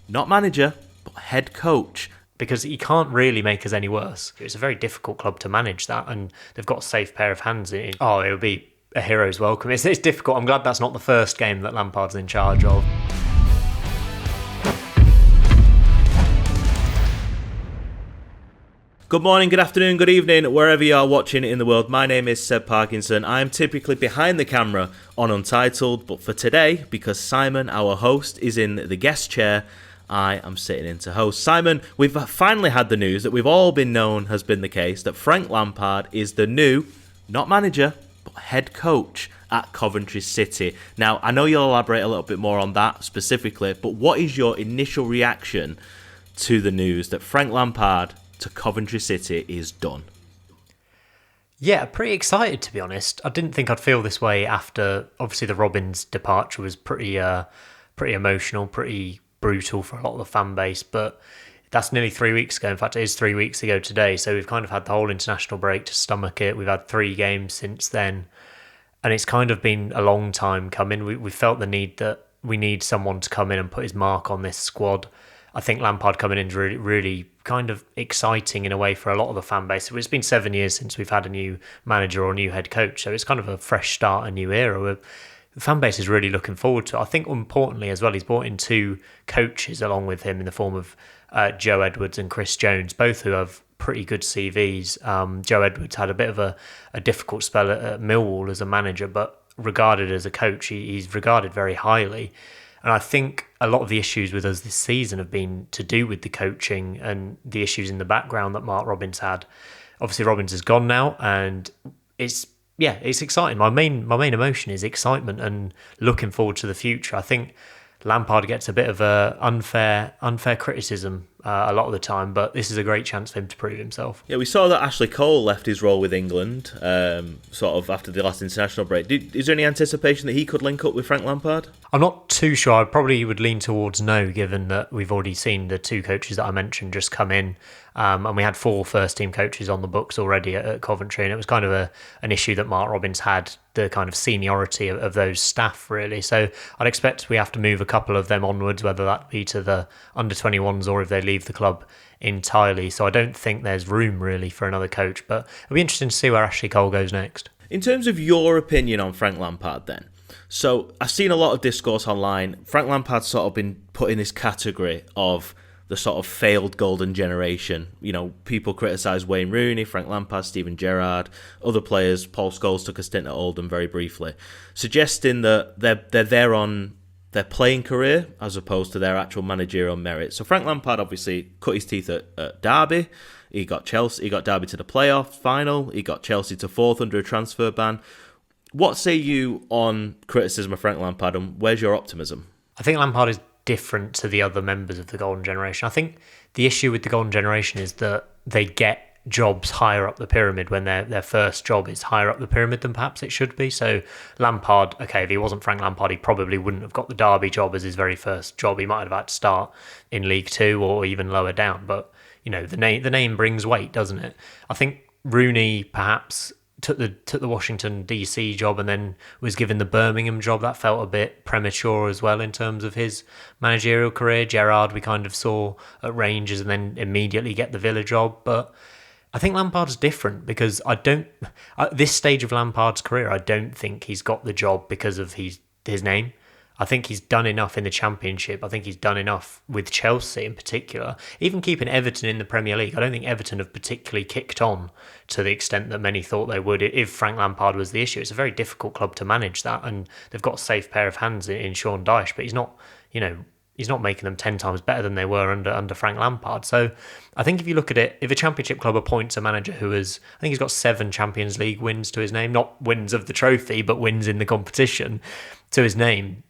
not manager, but head coach. Because he can't really make us any worse. It's a very difficult club to manage that, and they've got a safe pair of hands in. Oh, it would be a hero's welcome. It's difficult. I'm glad that's not the first game that Lampard's in charge of. Good morning, good afternoon, good evening, wherever you are watching in the world. My name is Seb Parkinson. I am typically behind the camera on Untitled, but for today, because Simon, our host, is in the guest chair, I am sitting in to host. Simon, we've finally had the news that we've all been known has been the case, that Frank Lampard is the new, not manager, but head coach at Coventry City. Now, I know you'll elaborate a little bit more on that specifically, but what is your initial reaction to the news that Frank Lampard to Coventry City is done? Yeah, pretty excited, to be honest. I didn't think I'd feel this way after, obviously, the Robins departure was pretty emotional, pretty brutal for a lot of the fan base, but that's nearly 3 weeks ago. In fact, it is 3 weeks ago today, so we've kind of had the whole international break to stomach it. We've had 3 games since then, and it's kind of been a long time coming. We felt the need that we need someone to come in and put his mark on this squad. I think Lampard coming in is really, really kind of exciting in a way for a lot of the fan base. It's been 7 years since we've had a new manager or a new head coach, so it's kind of a fresh start, a new era. The fan base is really looking forward to it. I think importantly as well, he's brought in 2 coaches along with him in the form of Joe Edwards and Chris Jones, both who have pretty good CVs. Joe Edwards had a bit of a difficult spell at Millwall as a manager, but regarded as a coach, he's regarded very highly. And I think a lot of the issues with us this season have been to do with the coaching and the issues in the background that Mark Robins had. Obviously, Robins is gone now, and it's exciting. My main emotion is excitement and looking forward to the future. I think Lampard gets a bit of a unfair criticism a lot of the time, but this is a great chance for him to prove himself. Yeah, we saw that Ashley Cole left his role with England sort of after the last international break. Is there any anticipation that he could link up with Frank Lampard? I'm not too sure. I probably would lean towards no, given that we've already seen the 2 coaches that I mentioned just come in. And we had 4 first-team coaches on the books already at Coventry, and it was kind of an issue that Mark Robins had, the kind of seniority of those staff, really. So I'd expect we have to move a couple of them onwards, whether that be to the under-21s or if they leave the club entirely. So I don't think there's room, really, for another coach, but it'll be interesting to see where Ashley Cole goes next. In terms of your opinion on Frank Lampard, then, so I've seen a lot of discourse online. Frank Lampard's sort of been put in this category of the sort of failed golden generation. You know, people criticise Wayne Rooney, Frank Lampard, Steven Gerrard, other players. Paul Scholes took a stint at Oldham very briefly, suggesting that they're there on their playing career as opposed to their actual managerial merit. So Frank Lampard obviously cut his teeth at Derby. He got Derby to the playoff final. He got Chelsea to 4th under a transfer ban. What say you on criticism of Frank Lampard, and where's your optimism? I think Lampard is different to the other members of the Golden Generation. I think the issue with the Golden Generation is that they get jobs higher up the pyramid when their first job is higher up the pyramid than perhaps it should be. So Lampard, okay, if he wasn't Frank Lampard, he probably wouldn't have got the Derby job as his very first job. He might have had to start in League Two or even lower down. But you know, the name brings weight, doesn't it? I think Rooney perhaps took the Washington DC job and then was given the Birmingham job. That felt a bit premature as well in terms of his managerial career. Gerrard we kind of saw at Rangers and then immediately get the Villa job. But I think Lampard's different because at this stage of Lampard's career, I don't think he's got the job because of his name. I think he's done enough in the Championship. I think he's done enough with Chelsea in particular. Even keeping Everton in the Premier League, I don't think Everton have particularly kicked on to the extent that many thought they would if Frank Lampard was the issue. It's a very difficult club to manage that, and they've got a safe pair of hands in Sean Dyche, but he's not making them 10 times better than they were under Frank Lampard. So I think if you look at it, if a Championship club appoints a manager who has, I think he's got 7 Champions League wins to his name, not wins of the trophy, but wins in the competition to his name,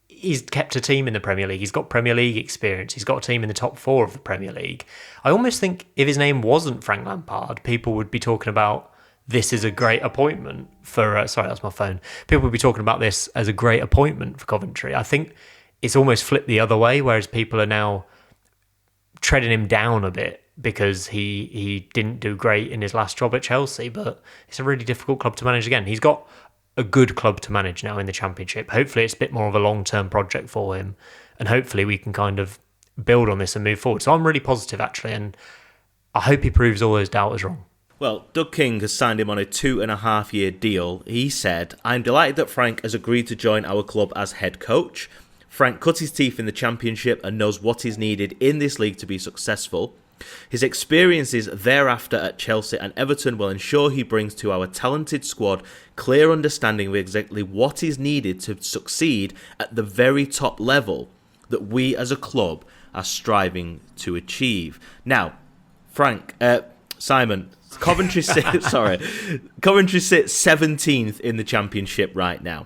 he's kept a team in the Premier League. He's got Premier League experience. He's got a team in the top 4 of the Premier League. I almost think if his name wasn't Frank Lampard, people would be talking about this is a great appointment for... sorry, that's my phone. People would be talking about this as a great appointment for Coventry. I think it's almost flipped the other way, whereas people are now treading him down a bit because he didn't do great in his last job at Chelsea, but it's a really difficult club to manage again. He's got a good club to manage now in the Championship. Hopefully it's a bit more of a long-term project for him, and hopefully we can kind of build on this and move forward. So I'm really positive, actually, and I hope he proves all those doubters wrong. Well, Doug King has signed him on a 2.5-year deal. He said, "I'm delighted that Frank has agreed to join our club as head coach. Frank cut his teeth in the Championship and knows what is needed in this league to be successful. His experiences thereafter at Chelsea and Everton will ensure he brings to our talented squad clear understanding of exactly what is needed to succeed at the very top level that we as a club are striving to achieve." Now, Simon, Coventry sit 17th in the Championship right now.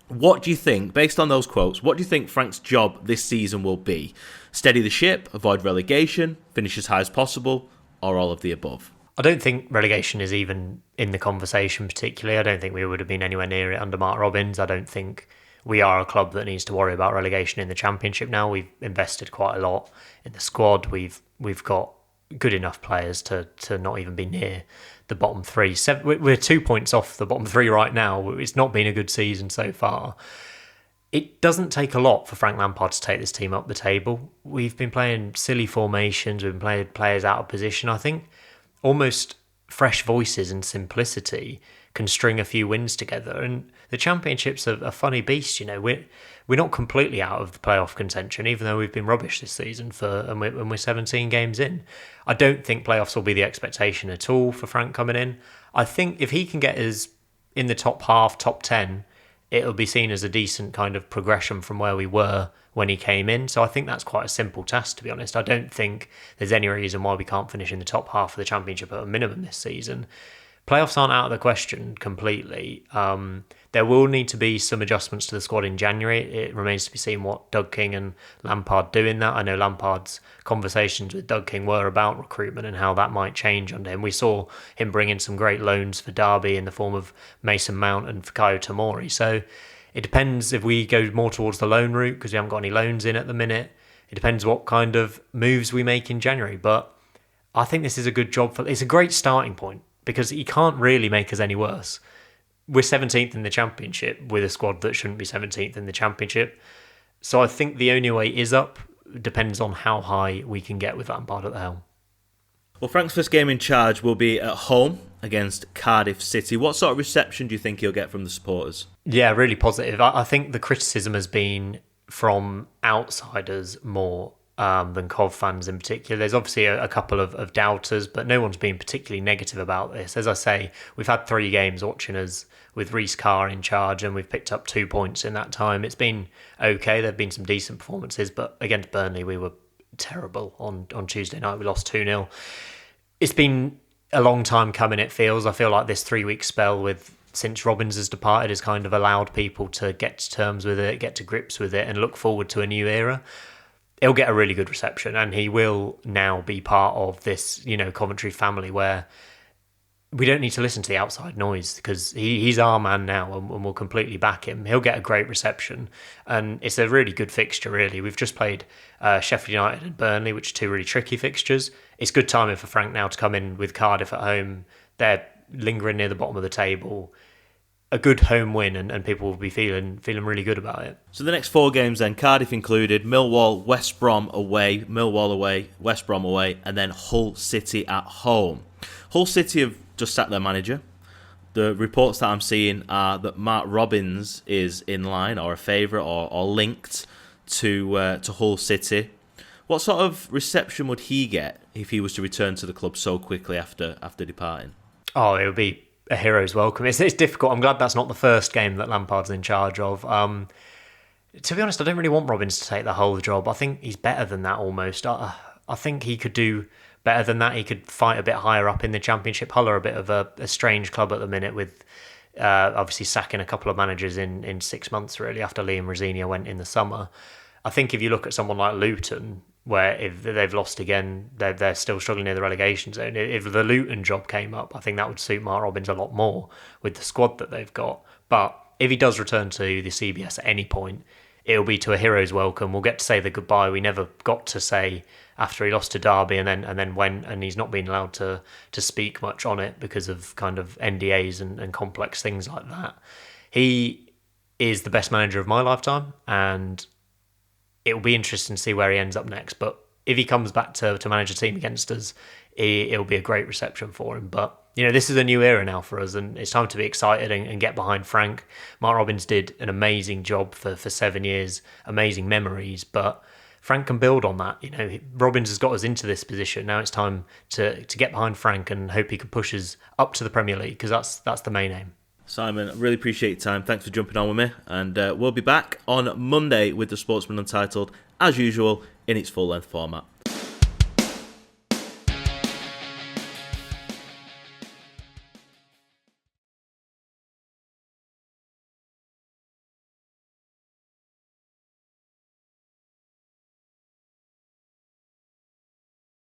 What do you think, based on those quotes, what do you think Frank's job this season will be? Steady the ship, avoid relegation, finish as high as possible, or all of the above? I don't think relegation is even in the conversation particularly. I don't think we would have been anywhere near it under Mark Robins. I don't think we are a club that needs to worry about relegation in the Championship now. We've invested quite a lot in the squad. We've got good enough players to not even be near the bottom three. We're 2 points off the bottom three right now. It's not been a good season so far. It doesn't take a lot for Frank Lampard to take this team up the table. We've been playing silly formations. We've been playing players out of position. I think almost fresh voices and simplicity can string a few wins together. And the Championship's a funny beast, you know. We're not completely out of the playoff contention, even though we've been rubbish this season and we're 17 games in. I don't think playoffs will be the expectation at all for Frank coming in. I think if he can get us in the top half, top 10, it'll be seen as a decent kind of progression from where we were when he came in. So I think that's quite a simple task, to be honest. I don't think there's any reason why we can't finish in the top half of the Championship at a minimum this season. Playoffs aren't out of the question completely. There will need to be some adjustments to the squad in January. It remains to be seen what Doug King and Lampard do in that. I know Lampard's conversations with Doug King were about recruitment and how that might change under him. We saw him bring in some great loans for Derby in the form of Mason Mount and Fikayo Tomori. So it depends if we go more towards the loan route because we haven't got any loans in at the minute. It depends what kind of moves we make in January. But I think this is a good job. It's a great starting point because he can't really make us any worse. We're 17th in the Championship with a squad that shouldn't be 17th in the Championship. So I think the only way is up. Depends on how high we can get with Lampard at the helm. Well, Frank's first game in charge will be at home against Cardiff City. What sort of reception do you think he'll get from the supporters? Yeah, really positive. I think the criticism has been from outsiders more than Cov fans in particular. There's obviously a couple of doubters, but no one's been particularly negative about this. As I say, we've had 3 games watching us with Reece Carr in charge, and we've picked up 2 points in that time. It's been okay. There have been some decent performances, but against Burnley, we were terrible on Tuesday night. We lost 2-0. It's been a long time coming, it feels. I feel like this 3-week spell since Robbins has departed has kind of allowed people to get to terms with it, get to grips with it, and look forward to a new era. He'll get a really good reception, and he will now be part of this, Coventry family where we don't need to listen to the outside noise because he's our man now and we'll completely back him. He'll get a great reception, and it's a really good fixture, really. We've just played Sheffield United and Burnley, which are 2 really tricky fixtures. It's good timing for Frank now to come in with Cardiff at home. They're lingering near the bottom of the table. A good home win, and people will be feeling really good about it. So the next 4 games then, Cardiff included, Millwall, West Brom away, Millwall away, West Brom away, and then Hull City at home. Hull City have just sacked their manager. The reports that I'm seeing are that Mark Robins is in line or a favourite or linked to Hull City. What sort of reception would he get if he was to return to the club so quickly after departing? Oh, it would be a hero's welcome. It's difficult. I'm glad that's not the first game that Lampard's in charge of. To be honest, I don't really want Robins to take the whole job. I think he's better than that almost. I think he could do better than that. He could fight a bit higher up in the Championship. Hull are a bit of a strange club at the minute with obviously sacking a couple of managers in 6 months really after Liam Rosenior went in the summer. I think if you look at someone like Luton, where if they've lost again, they're still struggling near the relegation zone. If the Luton job came up, I think that would suit Mark Robins a lot more with the squad that they've got. But if he does return to the CBS at any point, it'll be to a hero's welcome. We'll get to say the goodbye we never got to say after he lost to Derby and then went, and he's not been allowed to speak much on it because of kind of NDAs and complex things like that. He is the best manager of my lifetime, and it'll be interesting to see where he ends up next. But if he comes back to manage a team against us, it'll be a great reception for him. But, this is a new era now for us, and it's time to be excited and get behind Frank. Mark Robins did an amazing job for 7 years, amazing memories, but Frank can build on that. Robins has got us into this position. Now it's time to get behind Frank and hope he can push us up to the Premier League, because that's the main aim. Simon, really appreciate your time. Thanks for jumping on with me. And we'll be back on Monday with the Sportsman Untitled, as usual, in its full-length format.